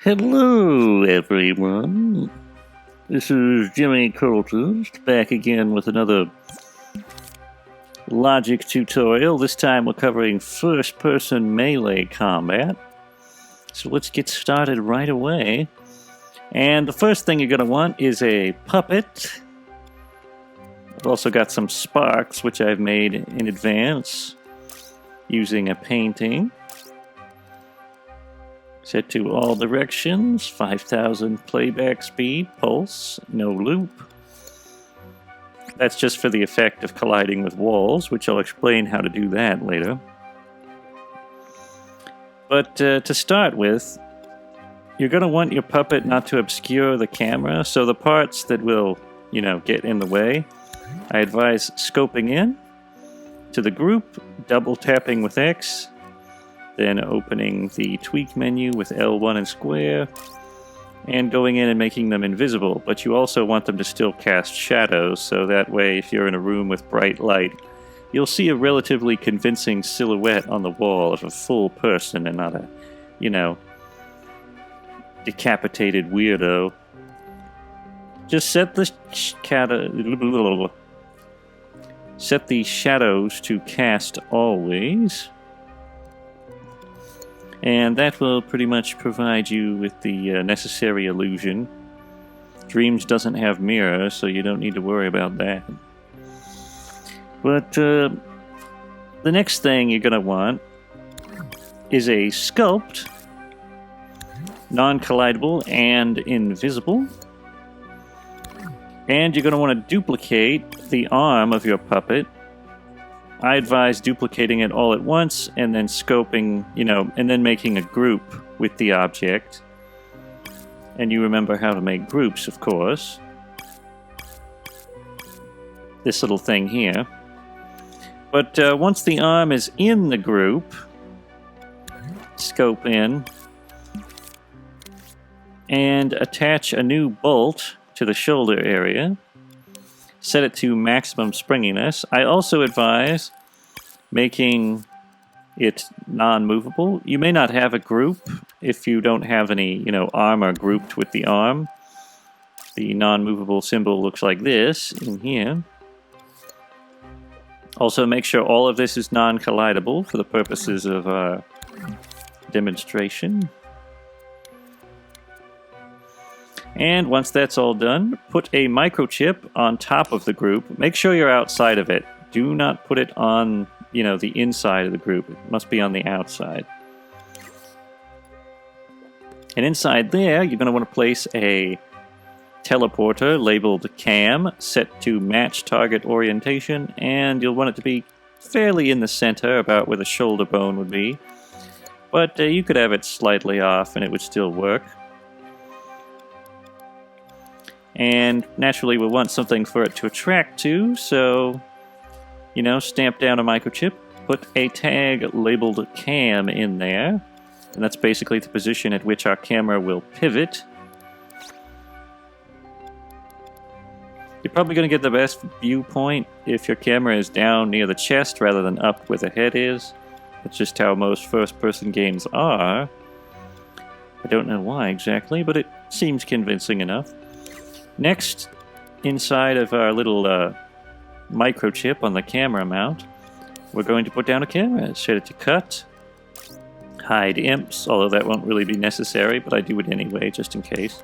Hello, everyone. This is Jimmy Cultist back again with another logic tutorial. This time we're covering first-person melee combat. So let's get started right away. And the first thing you're going to want is a puppet. I've also got some sparks, which I've made in advance using a painting. Set to all directions, 5,000 playback speed, pulse, no loop. That's just for the effect of colliding with walls, which I'll explain how to do that later. But to start with, you're going to want your puppet not to obscure the camera, so the parts that will, get in the way, I advise scoping in to the group, double tapping with X, then opening the tweak menu with L1 and square, and going in and making them invisible. But you also want them to still cast shadows, so that way if you're in a room with bright light, you'll see a relatively convincing silhouette on the wall of a full person and not a, decapitated weirdo. Just set the shadows to cast always. And that will pretty much provide you with the necessary illusion. Dreams doesn't have mirrors, so you don't need to worry about that. But the next thing you're going to want is a sculpt, non-collidable and invisible. And you're going to want to duplicate the arm of your puppet. I advise duplicating it all at once and then scoping, and then making a group with the object. And you remember how to make groups, of course. This little thing here. But once the arm is in the group, scope in and attach a new bolt to the shoulder area. Set it to maximum springiness. I also advise making it non-movable. You may not have a group if you don't have any, armor grouped with the arm. The non-movable symbol looks like this in here. Also make sure all of this is non-collidable for the purposes of our demonstration. And once that's all done, put a microchip on top of the group. Make sure you're outside of it. Do not put it on, the inside of the group. It must be on the outside. And inside there, you're going to want to place a teleporter labeled cam, set to match target orientation, and you'll want it to be fairly in the center, about where the shoulder bone would be. But you could have it slightly off and it would still work. And naturally we'll want something for it to attract to, so, stamp down a microchip, put a tag labeled cam in there, and that's basically the position at which our camera will pivot. You're probably going to get the best viewpoint if your camera is down near the chest rather than up where the head is. That's just how most first-person games are. I don't know why exactly, but it seems convincing enough. Next, inside of our little microchip on the camera mount, we're going to put down a camera. Set it to cut, hide imps, although that won't really be necessary, but I do it anyway, just in case.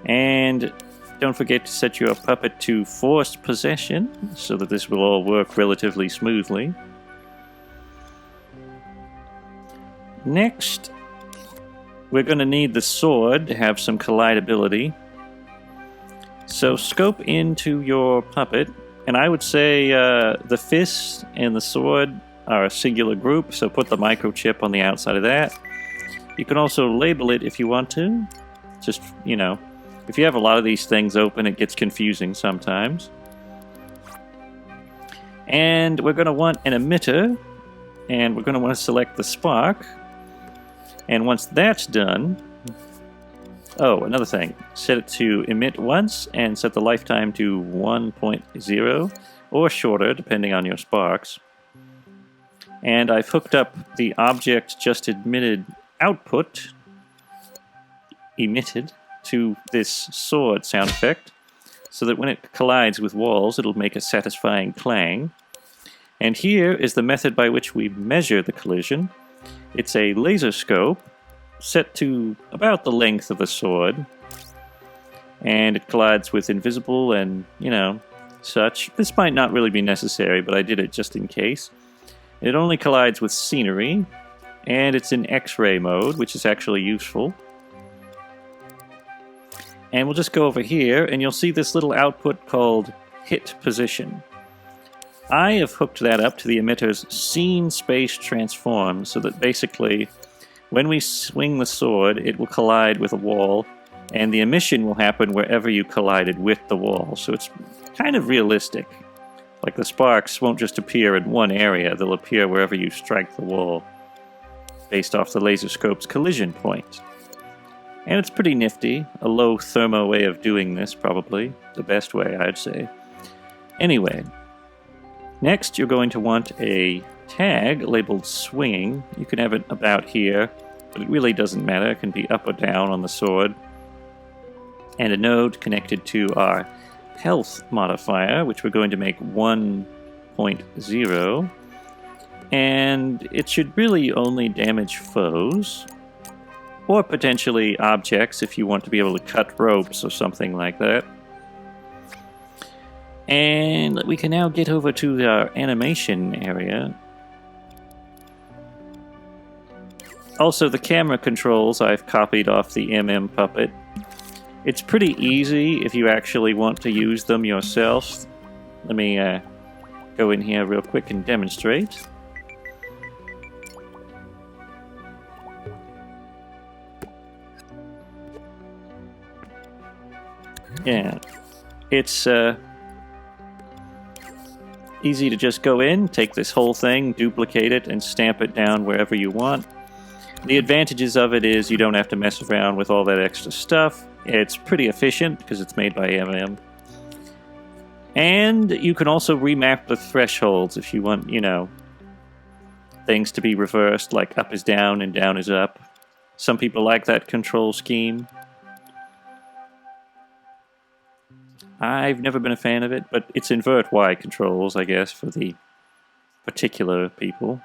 And don't forget to set your puppet to forced possession, so that this will all work relatively smoothly. Next, we're going to need the sword to have some collidability. So scope into your puppet, and I would say the fist and the sword are a singular group, so put the microchip on the outside of that. You can also label it if you want to. Just, if you have a lot of these things open, it gets confusing sometimes. And we're going to want an emitter, and we're going to want to select the spark. And once that's done, oh, another thing, set it to emit once and set the lifetime to 1.0 or shorter, depending on your sparks. And I've hooked up the object just emitted output emitted to this sword sound effect, so that when it collides with walls, it'll make a satisfying clang. And here is the method by which we measure the collision. It's a laser scope set to about the length of a sword, and it collides with invisible and, such. This might not really be necessary, but I did it just in case. It only collides with scenery, and it's in X-ray mode, which is actually useful. And we'll just go over here, and you'll see this little output called hit position. I have hooked that up to the emitter's scene space transform, so that basically, when we swing the sword, it will collide with a wall, and the emission will happen wherever you collided with the wall. So it's kind of realistic. Like the sparks won't just appear in one area, they'll appear wherever you strike the wall, based off the laser scope's collision point. And it's pretty nifty, a low thermo way of doing this, probably. The best way, I'd say. Anyway, next you're going to want a tag labeled swinging. You can have it about here, but it really doesn't matter. It can be up or down on the sword. And a node connected to our health modifier, which we're going to make 1.0. And it should really only damage foes, or potentially objects if you want to be able to cut ropes or something like that. And we can now get over to our animation area. Also, the camera controls I've copied off the MM Puppet. It's pretty easy if you actually want to use them yourself. Let me go in here real quick and demonstrate. Yeah, it's easy to just go in, take this whole thing, duplicate it, and stamp it down wherever you want. The advantages of it is you don't have to mess around with all that extra stuff. It's pretty efficient because it's made by MM. And you can also remap the thresholds if you want, things to be reversed, like up is down and down is up. Some people like that control scheme. I've never been a fan of it, but it's invert Y controls, I guess, for the particular people.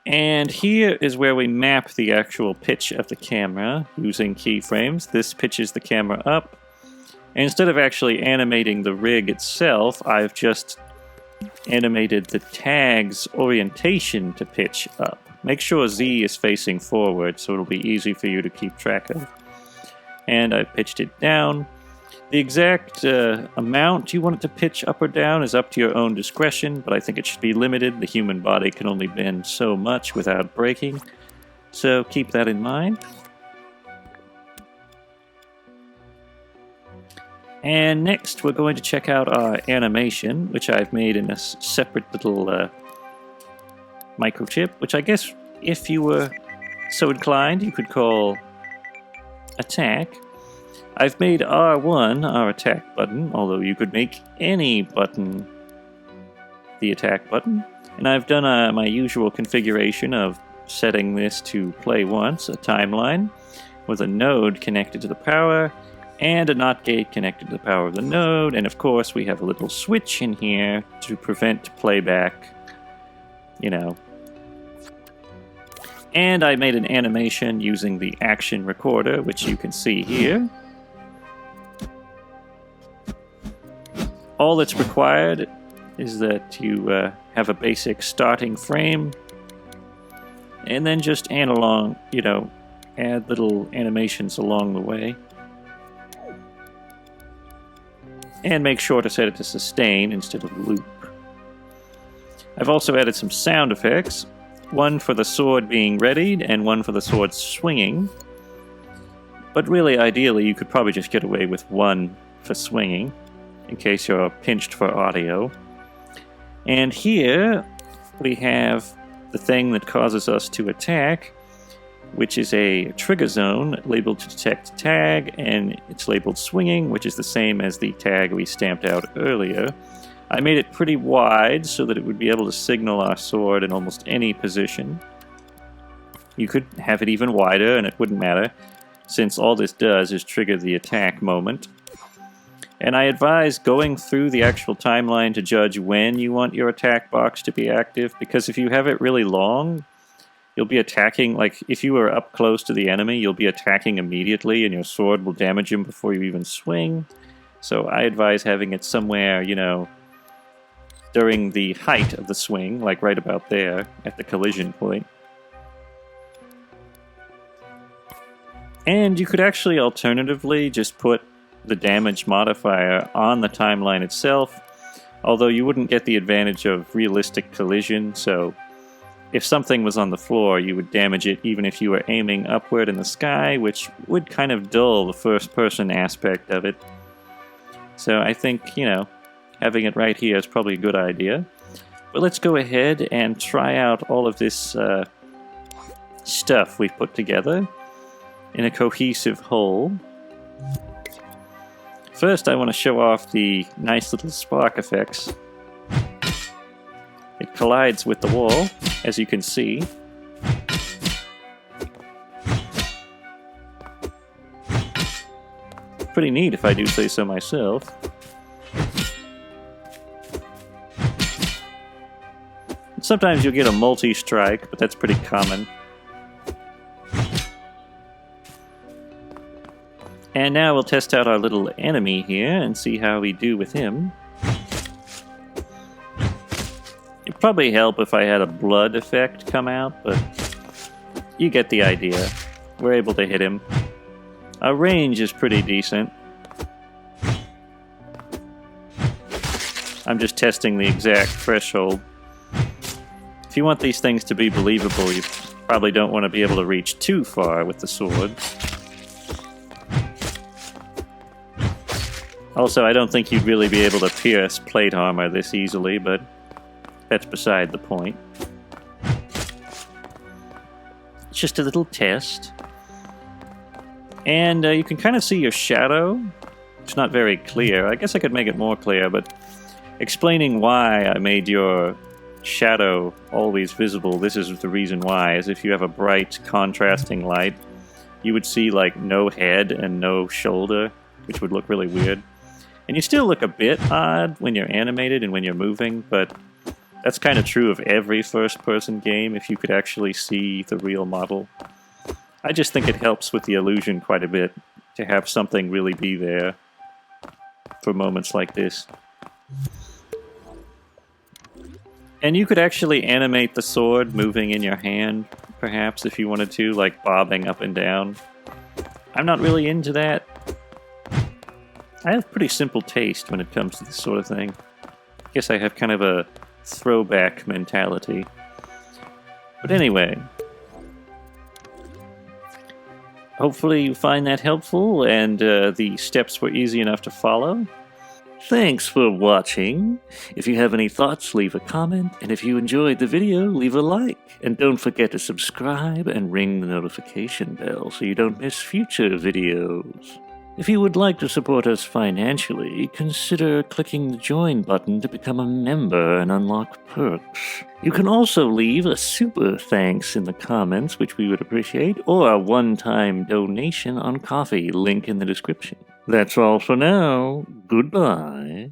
And here is where we map the actual pitch of the camera using keyframes. This pitches the camera up. And instead of actually animating the rig itself, I've just animated the tag's orientation to pitch up. Make sure Z is facing forward so it'll be easy for you to keep track of. And I've pitched it down. The exact amount you want it to pitch up or down is up to your own discretion, but I think it should be limited. The human body can only bend so much without breaking, so keep that in mind. And next we're going to check out our animation, which I've made in a separate little microchip, which I guess if you were so inclined you could call attack. I've made R1 our attack button, although you could make any button the attack button. And I've done my usual configuration of setting this to play once, a timeline, with a node connected to the power, and a NOT gate connected to the power of the node, and of course we have a little switch in here to prevent playback, And I made an animation using the action recorder, which you can see here. All that's required is that you have a basic starting frame, and then just add little animations along the way. And make sure to set it to sustain instead of loop. I've also added some sound effects, one for the sword being readied and one for the sword swinging. But really, ideally, you could probably just get away with one for swinging, in case you're pinched for audio. And here we have the thing that causes us to attack, which is a trigger zone labeled to detect tag, and it's labeled swinging, which is the same as the tag we stamped out earlier. I made it pretty wide so that it would be able to signal our sword in almost any position. You could have it even wider and it wouldn't matter, since all this does is trigger the attack moment. And I advise going through the actual timeline to judge when you want your attack box to be active, because if you have it really long, you'll be attacking, like if you were up close to the enemy, you'll be attacking immediately and your sword will damage him before you even swing. So I advise having it somewhere, you know, during the height of the swing, like right about there at the collision point. And you could actually alternatively just put the damage modifier on the timeline itself, although you wouldn't get the advantage of realistic collision, so if something was on the floor, you would damage it even if you were aiming upward in the sky, which would kind of dull the first-person aspect of it. So I think, you know, having it right here is probably a good idea. But let's go ahead and try out all of this stuff we've put together in a cohesive whole. First, I want to show off the nice little spark effects. It collides with the wall, as you can see. Pretty neat, if I do say so myself. Sometimes you'll get a multi-strike, but that's pretty common. And now we'll test out our little enemy here and see how we do with him. It'd probably help if I had a blood effect come out, but you get the idea. We're able to hit him. Our range is pretty decent. I'm just testing the exact threshold. If you want these things to be believable, you probably don't want to be able to reach too far with the sword. Also, I don't think you'd really be able to pierce plate armor this easily, but that's beside the point. It's just a little test. And you can kind of see your shadow. It's not very clear. I guess I could make it more clear, but explaining why I made your shadow always visible, this is the reason why, is if you have a bright, contrasting light, you would see, like, no head and no shoulder, which would look really weird. And you still look a bit odd when you're animated and when you're moving, but that's kind of true of every first-person game if you could actually see the real model. I just think it helps with the illusion quite a bit to have something really be there for moments like this. And you could actually animate the sword moving in your hand, perhaps, if you wanted to, like bobbing up and down. I'm not really into that. I have pretty simple taste when it comes to this sort of thing. I guess I have kind of a throwback mentality. But anyway, hopefully you find that helpful and the steps were easy enough to follow. Thanks for watching. If you have any thoughts, leave a comment, and if you enjoyed the video, leave a like. And don't forget to subscribe and ring the notification bell so you don't miss future videos. If you would like to support us financially, consider clicking the join button to become a member and unlock perks. You can also leave a super thanks in the comments, which we would appreciate, or a one-time donation on Ko-fi, link in the description. That's all for now. Goodbye.